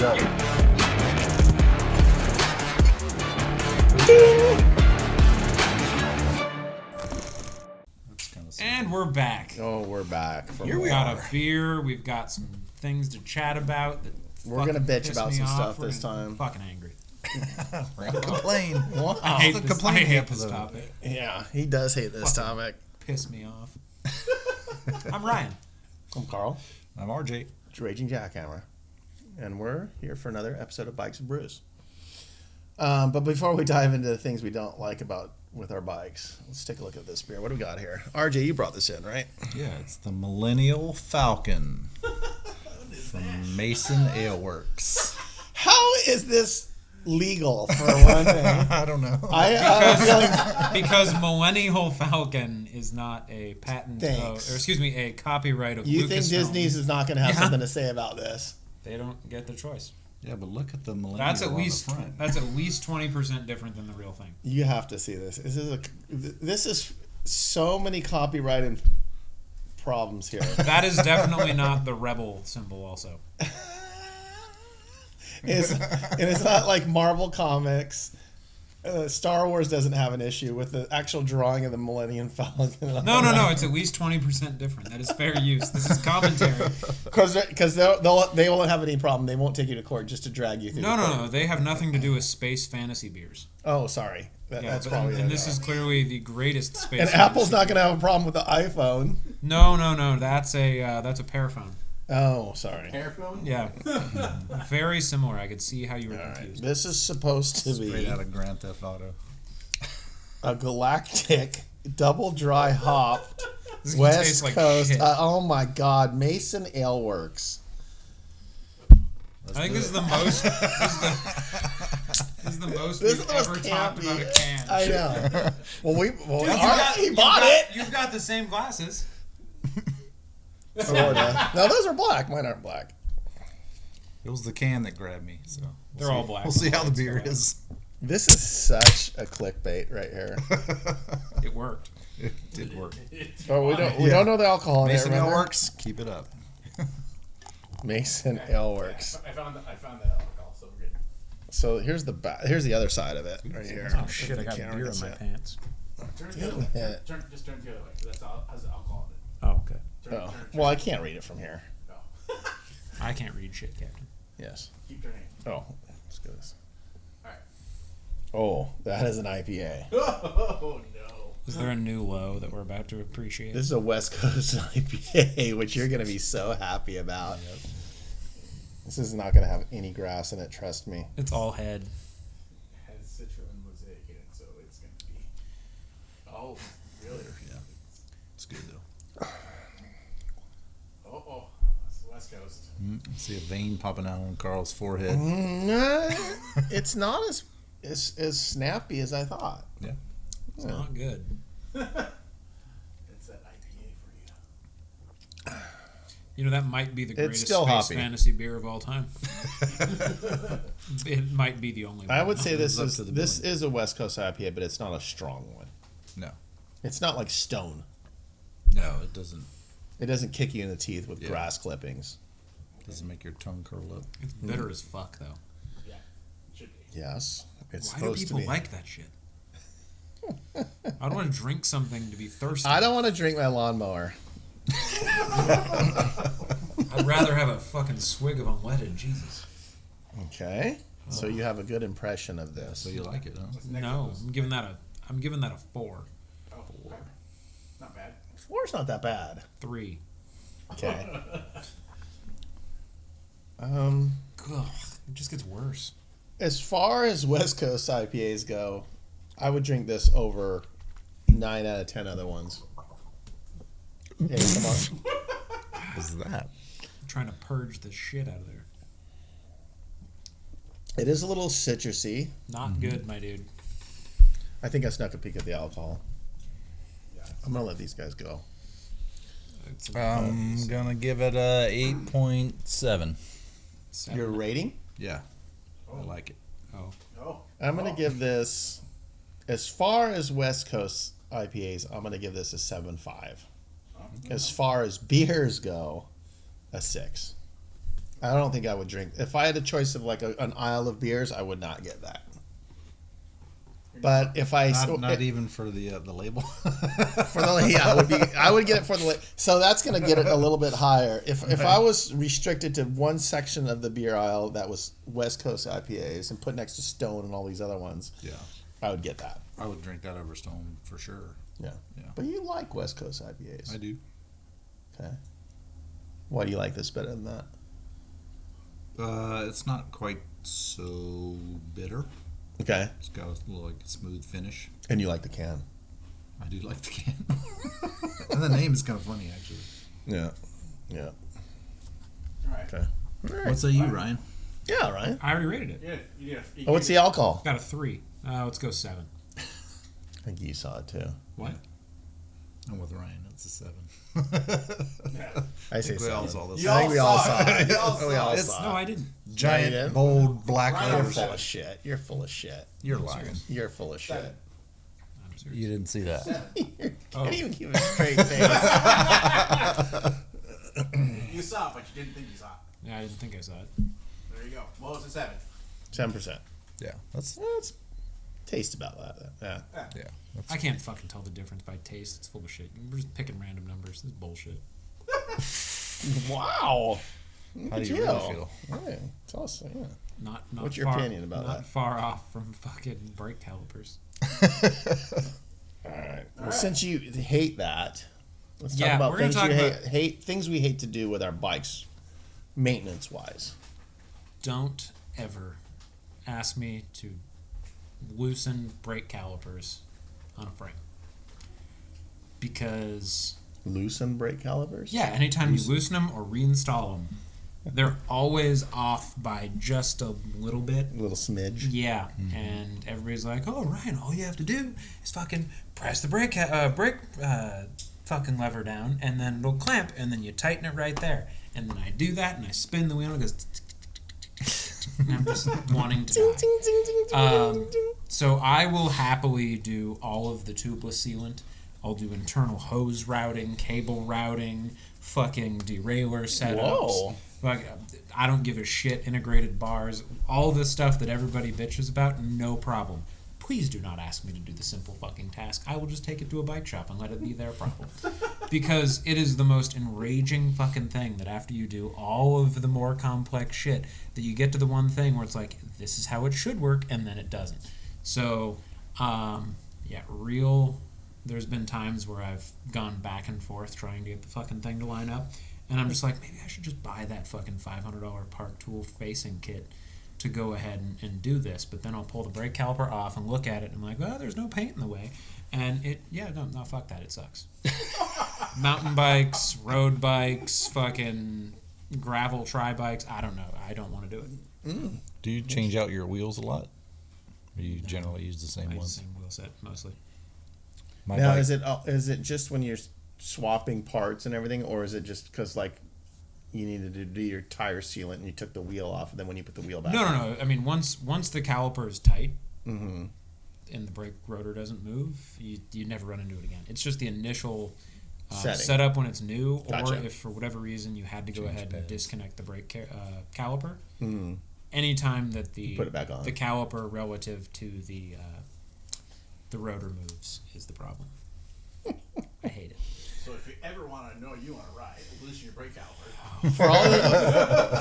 go. And we're back. Oh, we're back. Here we got a beer. We've got some things to chat about. We're gonna bitch about some stuff this time. I'm fucking angry. We're gonna complain. I hate this topic. Yeah, he does hate this topic. Piss me off. I'm Ryan. I'm Carl. I'm RJ. It's Raging Jackhammer. And we're here for another episode of Bikes and Brews. But before we dive into the things we don't like about with our bikes, let's take a look at this beer. What do we got here? RJ, you brought this in, right? Yeah, it's the Millennial Falcon from Mason Aleworks. How is this legal, for one thing? I don't know. Because Millennial Falcon is not a patent, a copyright of Lucasfilm. You think Disney's is not going to have something to say about this? They don't get the choice. Yeah, but look at the Millennial That's at on least the front. that's at least 20% different than the real thing. You have to see this. This is so many copyright problems here. That is definitely not the rebel symbol. Also, it's not like Marvel Comics. Star Wars doesn't have an issue with the actual drawing of the Millennium Falcon. No. It's at least 20% different. That is fair use. This is commentary. Because they won't have any problem. They won't take you to court just to drag you through. No. They have nothing to do with space fantasy beers. Oh, sorry. That's probably. And this is clearly the greatest space. And Apple's not going to have a problem with the iPhone. No. That's a Paraphone. Oh, sorry. Paraphone? Yeah. Very similar. I could see how you were confused. This is supposed to be Straight out of Grand Theft Auto. a galactic double dry hopped West West Coast. Coast. Oh my God, Mason Aleworks. I think this is the most. This is the most we've ever talked about a can. I know. He Dude, bought it. You've got the same glasses. Florida. No, those are black. Mine aren't black. It was the can that grabbed me. So They're all black. We'll see how the beer is. This is such a clickbait right here. It worked. It did work. Oh, we don't know the alcohol in it. Mason Remember? Aleworks, keep it up. Mason Aleworks. I found the alcohol, so we're good. So here's the back. Here's the other side of it right here. Oh shit! I got beer in my pants. Turn it the other way. Just turn it the other way. That's all has alcohol in it. Oh okay. Oh. Well, I can't read it from here. No. I can't read shit, Captain. Yes. Keep turning. Oh, let's go this. All right. Oh, that is an IPA. Oh no. Is there a new low that we're about to appreciate? This is a West Coast IPA, which you're going to be so happy about. Yep. This is not going to have any grass in it, trust me. It's all head. It has Citra and Mosaic in it, so it's going to be. Oh, really? Yeah. It's good though. Oh, it's the West Coast. See a vein popping out on Carl's forehead. It's not as snappy as I thought. Yeah. It's not good. It's that IPA for you. You know, that might be the greatest still space hoppy. fantasy beer of all time. It might be the only one. I would say this Lives up to the is a West Coast IPA, but it's not a strong one. No. It's not like Stone. No, it doesn't. It doesn't kick you in the teeth with grass clippings. Doesn't make your tongue curl up. It's bitter as fuck, though. Yeah, it should be. Yes. It's Why do supposed people to be. like that shit? I don't want to drink something to be thirsty. I don't want to drink my lawnmower. I'd rather have a fucking swig of unleaded. Jesus. Okay. So you have a good impression of this. So you like it, huh? No, I'm giving that a 4. Oh, okay. Not bad. 4's not that bad. 3. Okay. Ugh, it just gets worse. As far as West Coast IPAs go, I would drink this over 9 out of 10 other ones. Hey, come on. What's that? I'm trying to purge the shit out of there. It is a little citrusy. Not good, my dude. I think I snuck a peek at the alcohol. I'm going to let these guys go. I'm going to give it a 8.7. Your rating? Yeah. I like it. Oh. I'm going to give this, as far as West Coast IPAs, I'm going to give this a 7.5. As far as beers go, a 6. I don't think I would drink. If I had a choice of like an aisle of beers, I would not get that. But if I not even for the label. for the I would get it for the so that's gonna get it a little bit higher. If I was restricted to one section of the beer aisle that was West Coast IPAs and put next to Stone and all these other ones, Yeah, I would get that. I would drink that over Stone for sure. Yeah. Yeah. But you like West Coast IPAs. I do. Okay. Why do you like this better than that? It's not quite so bitter. Okay. It's got a little like smooth finish. And you like the can. I do like the can. And the name is kind of funny, actually. Yeah. Yeah. All right. Okay. All right. What say you, Ryan? Yeah, Ryan. I already rated it. Yeah. Oh, what's the alcohol? Got a 3. Let's go 7. I think you saw it too. What? I'm with Ryan. It's a 7. I say we all 7. saw this. I think we all saw it. You all We all saw it. saw No, it. I didn't. Giant, didn't? bold, black Ryan You're letters. full of shit. You're full of shit. You're lying. You're full of shit. Seven. I'm serious. You didn't see that. You Oh. can't even give a straight face. You saw it, but you didn't think you saw it. Yeah, I didn't think I saw it. There you go. Well, it's a 7. 10%. Yeah, that's That's taste about that. Yeah. yeah. I can't fucking tell the difference by taste. It's full of shit. We're just picking random numbers. This is bullshit. Wow. How do you really feel? Yeah, tell us. Yeah. Not What's your far, opinion about not that? far off from fucking brake calipers. All right. Well, since you hate that, let's Yeah, talk about we're gonna things you talk hate. Things we hate to do with our bikes, maintenance wise. Don't ever ask me to loosen brake calipers on a frame. Because, Loosen brake calipers. yeah, anytime you loosen them or reinstall them, they're always off by just a little bit. A little smidge. Yeah, and everybody's like, "Oh, Ryan, all you have to do is fucking press the brake fucking lever down, and then it'll clamp, and then you tighten it right there." And then I do that, and I spin the wheel, and it goes, and I'm just wanting to die. So I will happily do all of the tubeless sealant. I'll do internal hose routing, cable routing, fucking derailleur setups. Whoa. Like, I don't give a shit. Integrated bars, all this stuff that everybody bitches about, no problem. Please do not ask me to do the simple fucking task. I will just take it to a bike shop and let it be their problem. Because it is the most enraging fucking thing that after you do all of the more complex shit, that you get to the one thing where it's like, this is how it should work, and then it doesn't. So, there's been times where I've gone back and forth trying to get the fucking thing to line up, and I'm just like, maybe I should just buy that fucking $500 Park Tool facing kit to go ahead and do this. But then I'll pull the brake caliper off and look at it, and I'm like, well, there's no paint in the way. And no, fuck that, it sucks. Mountain bikes, road bikes, fucking gravel tri-bikes, I don't know. I don't want to do it. Do you change out your wheels a lot? Or you generally use the I same use ones? the same wheel set, mostly. My Now, bike, is it just when you're swapping parts and everything, or is it just because like you needed to do your tire sealant and you took the wheel off, and then when you put the wheel back? No. I mean, once the caliper is tight, Mm-hmm. and the brake rotor doesn't move, you never run into it again. It's just the initial Setting. setup when it's new, Gotcha. or if for whatever reason you had to go Change ahead and pads. disconnect the brake caliper. Mm-hmm. Anytime that the Put it back on. the caliper relative to the rotor moves is the problem. I hate it. So if you ever want to know you want to ride, loosen your brake caliper.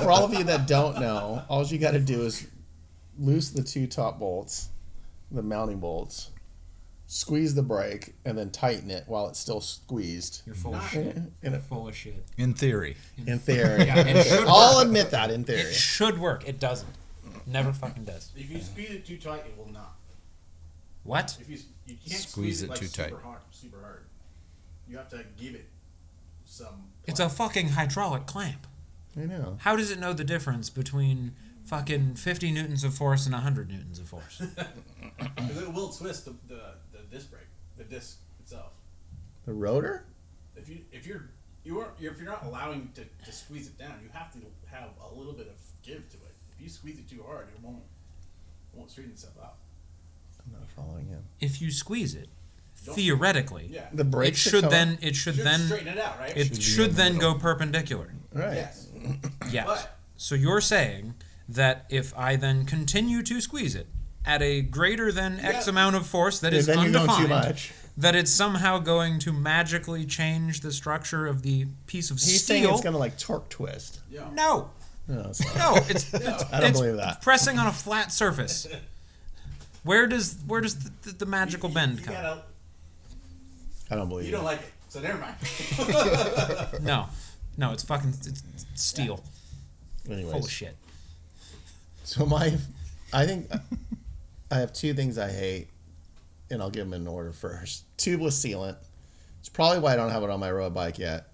For all of you that don't know, all you got to do is loose the two top bolts, the mounting bolts, squeeze the brake, and then tighten it while it's still squeezed. You're full of Not- shit. In, You're full of shit. in theory. in theory. Yeah, it should I'll work. admit that in theory. It should work. It doesn't. Never fucking does. If you squeeze it too tight, it will not. What? If you can't Squeeze it like too super tight. hard, super hard. You have to give it some. It's a fucking hydraulic clamp. I know. How does it know the difference between fucking 50 newtons of force and 100 newtons of force? Because it will twist the disc brake, the disc itself. The rotor? If you're not allowing to squeeze it down, you have to have a little bit of give to it. If you squeeze it too hard, it won't straighten itself out. I'm not following him. If you squeeze it, Don't- theoretically, Yeah. The it brakes should come then up? it should Should then straighten it out, right? it should then go perpendicular. Right. Yes. Yes. But So you're saying that if I then continue to squeeze it at a greater than X amount of force that is then you're going undefined, too much. that it's somehow going to magically change the structure of the piece of He's steel? saying it's going to like torque twist. Yeah. No. No, it's not. No, it's I don't it's believe that. pressing on a flat surface. Where does the magical bend come? I don't believe You it. don't like it, so never mind. No, it's steel. Anyways. Full of shit. So I think I have two things I hate, and I'll give them in order first. Tubeless sealant. It's probably why I don't have it on my road bike yet.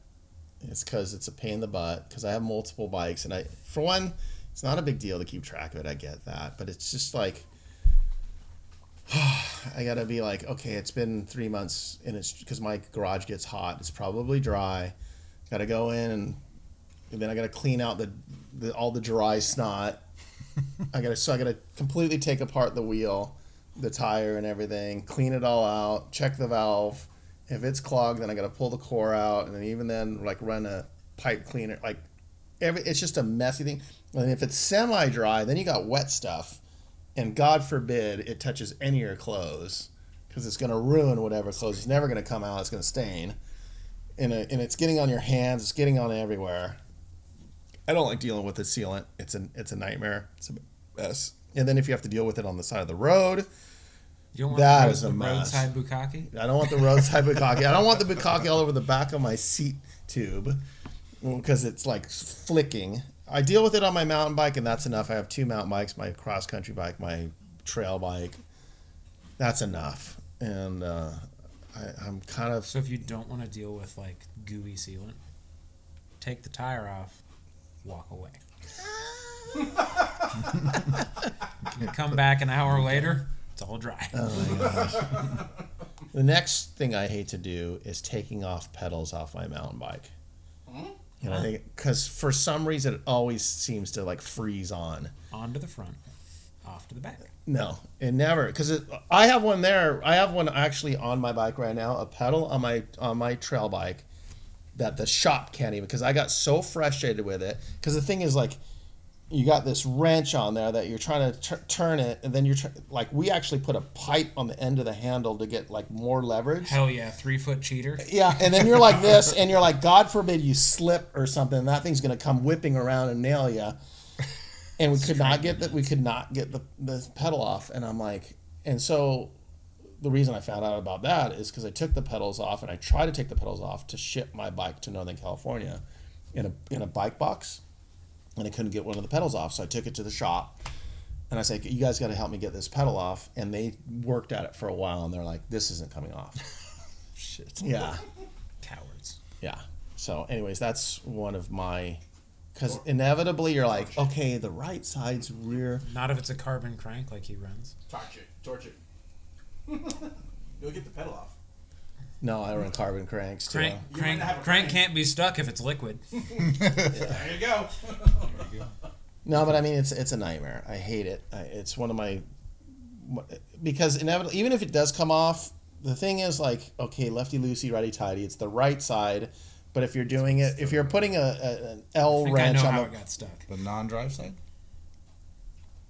It's because it's a pain in the butt, because I have multiple bikes, and for one, it's not a big deal to keep track of it. I get that, but it's just like, I gotta be like, okay, it's been 3 months, and it's because my garage gets hot. It's probably dry. Gotta go in, and then I gotta clean out all the dry snot. I gotta completely take apart the wheel, the tire, and everything. Clean it all out. Check the valve. If it's clogged, then I gotta pull the core out, and then even then, like, run a pipe cleaner. Like, it's just a messy thing. And if it's semi-dry, then you got wet stuff, and God forbid it touches any of your clothes, because it's gonna ruin whatever clothes. It's never gonna come out. It's gonna stain, and it's getting on your hands. It's getting on everywhere. I don't like dealing with the sealant. It's a nightmare. It's a mess. And then if you have to deal with it on the side of the road, You don't want that the is a mess. roadside bukkake? I don't want the roadside bukkake. I don't want the bukkake all over the back of my seat tube because it's like flicking. I deal with it on my mountain bike, and that's enough. I have 2 mountain bikes, my cross country bike, my trail bike. That's enough. And I'm kind of... So if you don't want to deal with like gooey sealant, take the tire off, walk away. You come back an hour later, it's all dry. Oh my gosh. The next thing I hate to do is taking off pedals off my mountain bike. And I think because for some reason it always seems to like freeze on. On to the front, off to the back. No, it never. Because I have one there. I have one actually on my bike right now. A pedal on my trail bike that the shop can't even. Because I got so frustrated with it. Because the thing is, like, you got this wrench on there that you're trying to turn it, and then like, we actually put a pipe on the end of the handle to get like more leverage. Hell yeah, 3-foot cheater. Yeah, and then you're like this, and you're like, God forbid you slip or something, and that thing's gonna come whipping around and nail you. And we could not get the pedal off, and I'm like, and so the reason I found out about that is because I took the pedals off, and I tried to take the pedals off to ship my bike to Northern California in a bike box, and I couldn't get one of the pedals off, so I took it to the shop, and I said, you guys got to help me get this pedal off, and they worked at it for a while, and they're like, this isn't coming off. Shit. Yeah. Cowards. Yeah. So anyways, that's one of my... Because inevitably you're like, okay, the right side's rear. Not if it's a carbon crank like he runs. Torch it. You'll get the pedal off. No, I run carbon cranks too. Crank can't be stuck if it's liquid. There you go. No, but I mean, it's a nightmare. I hate it. It's one of my... Because inevitably, even if it does come off, the thing is like, okay, lefty-loosey, righty-tighty, it's the right side. But if you're doing it, if you're putting an L wrench on it got stuck. The non-drive side?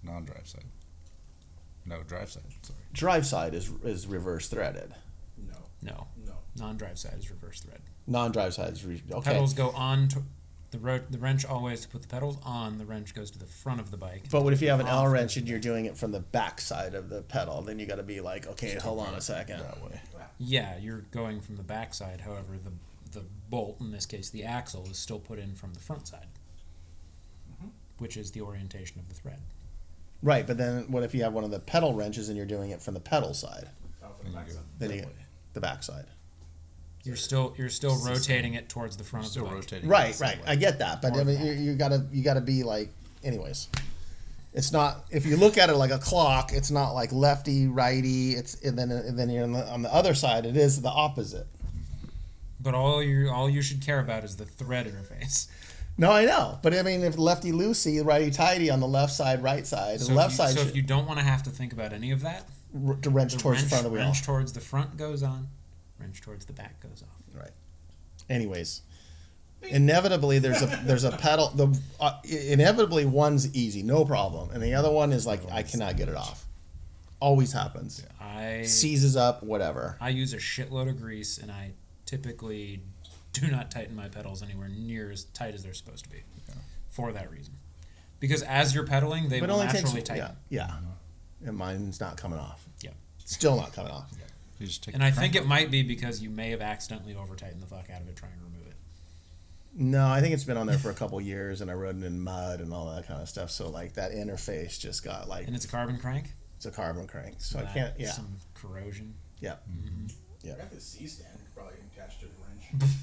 Non-drive side. No, drive side. Sorry. drive side is reverse threaded. No. Non-drive side is reverse thread. Non-drive side is okay. Pedals go on to the wrench always to put the pedals on. The wrench goes to the front of the bike. But what if you have an L wrench and you're doing it from the back side of the pedal? Then you got to be like, okay, hold on a second. That way. Yeah, you're going from the back side. However, the bolt, in this case the axle, is still put in from the front side, which is the orientation of the thread. Right, but then what if you have one of the pedal wrenches and you're doing it from the pedal side? Then you the back side. You're still rotating it towards the front of the bike. Rotating. Right. I get that, but I mean, you gotta be like, anyways. It's not, if you look at it like a clock, it's not like lefty, righty. And then you're on the other side. It is the opposite. But all you should care about is the thread interface. No, I know, but I mean, if lefty loosey, righty tighty on the left side, right side, So the left side. So if you don't want to have to think about any of that, to wrench towards the front of the wheel. Wrench towards the front goes on. Wrench towards the back goes off. Right. Anyways, inevitably there's a pedal. Inevitably one's easy, no problem, and the other one is like I cannot get it off. Always happens. Seizes up, whatever. I use a shitload of grease, and I typically do not tighten my pedals anywhere near as tight as they're supposed to be. For that reason, because as you're pedaling, they will naturally tighten. Yeah. And mine's not coming off. Yeah. Still not coming off. You just take And I think it might be because you may have accidentally over-tightened the fuck out of it trying to remove it. No, I think it's been on there for a couple years, and I rode it in mud and all that kind of stuff. So like that interface just got like. And it's a carbon crank. It's a carbon crank, so I can't. Yeah. Some corrosion. Yeah. Mm-hmm. Yeah. I got the C-stand probably attached to the wrench.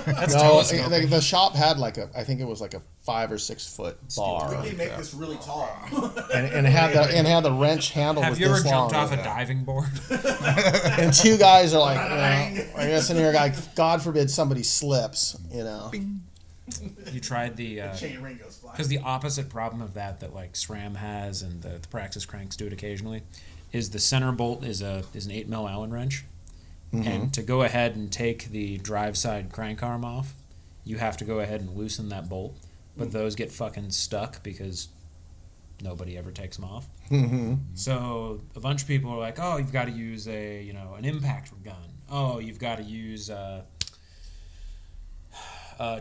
That's no, the shop had like I think it was like a 5 or 6 foot bar, They make this really tall. and it had the wrench handle. Have was you ever this jumped long. off a diving board? And 2 guys are like, I guess in here, like, God forbid somebody slips, you know. You tried the Chain ring goes flying. because the opposite problem of that like SRAM has and the Praxis cranks do it occasionally is the center bolt is an 8mm Allen wrench. And to go ahead and take the drive side crank arm off, you have to go ahead and loosen that bolt. But those get fucking stuck because nobody ever takes them off. So a bunch of people are like, oh, you've got to use an impact gun. Oh, you've got to use a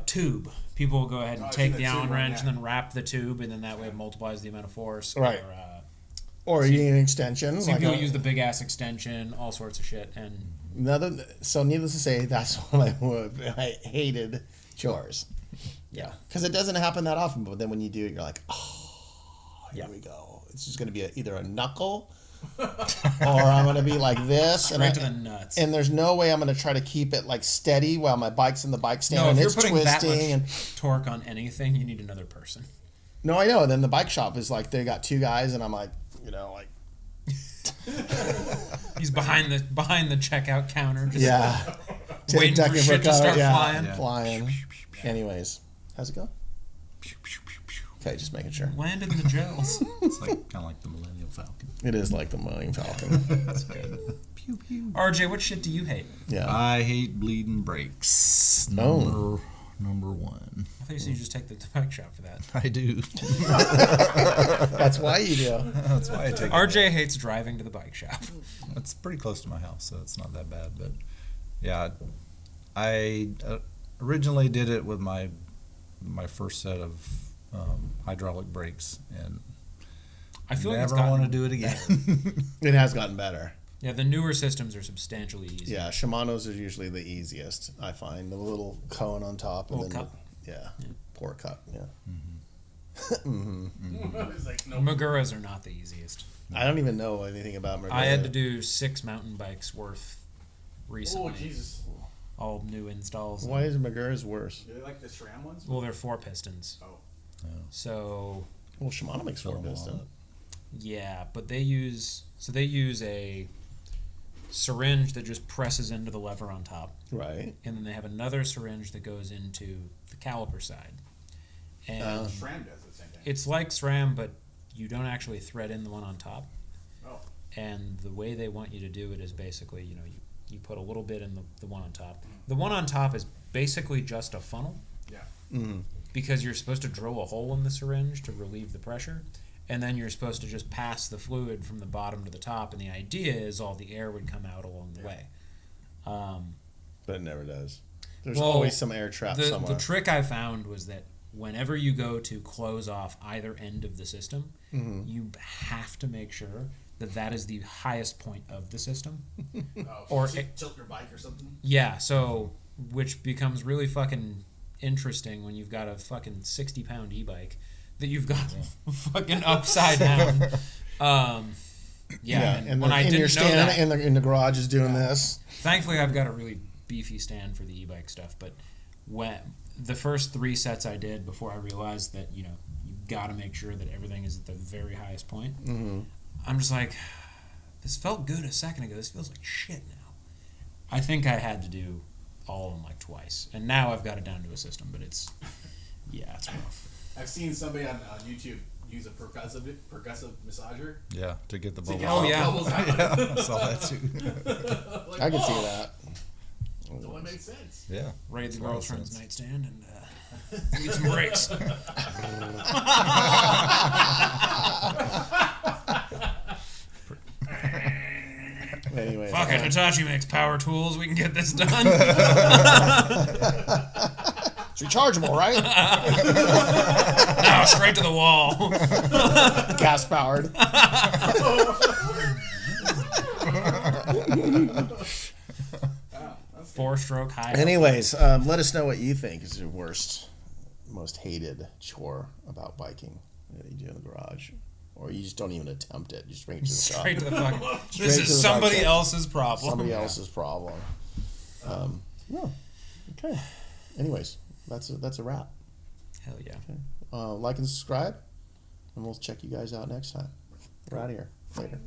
tube. People will go ahead and take the Allen wrench and then wrap the tube, and then that way it multiplies the amount of force. Right. Or you need an extension. Some people use the big ass extension, all sorts of shit, and so needless to say, that's what I hated chores. Yeah, because it doesn't happen that often. But then when you do it, you're like, oh, here we go. It's just going to be either a knuckle, or I'm going to be like this, right to the nuts. And there's no way I'm going to try to keep it like steady while my bike's in the bike stand No, and if it's you're putting twisting that much and torque on anything, you need another person. No, I know. And then the bike shop is like they got 2 guys, and I'm like, like. He's behind the checkout counter, just waiting for Ducking shit to start flying. Flying. Anyways, how's it go? Okay, just making sure. Landed in the gels. It's like kind of like the Millennial Falcon. It is like the Millennial Falcon. That's good. Pew pew. RJ, what shit do you hate? Yeah. I hate bleeding brakes. Number 1. I thought you said you just take the bike shop for that. I do. That's why you do. That's why I take RJ hates driving to the bike shop. It's pretty close to my house, so it's not that bad. But yeah, I originally did it with my first set of hydraulic brakes, and I feel like never it's want to do it again. It has gotten better. Yeah, the newer systems are substantially easier. Yeah, Shimano's are usually the easiest, I find. The little cone on top. Little and cup. Pour cup, yeah. It's like, no. Maguras are not the easiest. I don't even know anything about Mercury. I had to do 6 mountain bikes worth recently. Oh, Jesus. All new installs. Why is Magura's worse? Do they like the SRAM ones? Well, they're 4 pistons. Oh. So Well, Shimano makes 4 piston. yeah, but they use a syringe that just presses into the lever on top. Right. And then they have another syringe that goes into the caliper side. And SRAM does the same thing. it's like SRAM, but you don't actually thread in the one on top. Oh. And the way they want you to do it is basically, you put a little bit in the one on top. The one on top is basically just a funnel. Yeah. Mm-hmm. Because you're supposed to drill a hole in the syringe to relieve the pressure. And then you're supposed to just pass the fluid from the bottom to the top. And the idea is all the air would come out along the way. But it never does. There's Well, always some air trap somewhere. The trick I found was that whenever you go to close off either end of the system, you have to make sure that is the highest point of the system. Or Or tilt your bike or something. Yeah, so which becomes really fucking interesting when you've got a fucking 60-pound e-bike that you've got fucking upside down. And when I didn't you're know standing that, in the garage is doing this. thankfully I've got a really beefy stand for the e-bike stuff, but when the first 3 sets I did before I realized that you got to make sure that everything is at the very highest point. I'm just like, this felt good a second ago. This feels like shit now. I think I had to do all of them like twice, and now I've got it down to a system. But it's rough. I've seen somebody on YouTube use a percussive massager. Yeah, to get the To bubbles. get all the yeah. bubbles out. Yeah, I saw that too. Like, I can see whoa. that. It only makes sense. Yeah. Raid the Makes a lot of girlfriend's sense. nightstand and eat some breaks. Anyway. Fuck it, Hitachi makes power tools. We can get this done. It's rechargeable, right? Now straight to the wall. Gas powered. Four-stroke high. Anyways, let us know what you think is your worst, most hated chore about biking that you do in the garage. Or you just don't even attempt it. You just bring it to the shop. Straight to the fucking. Straight This to is the somebody fucking- else's problem. Somebody else's problem. No. Okay. Anyways, that's a wrap. Hell yeah. Like and subscribe, and we'll check you guys out next time. We're out of here. Later.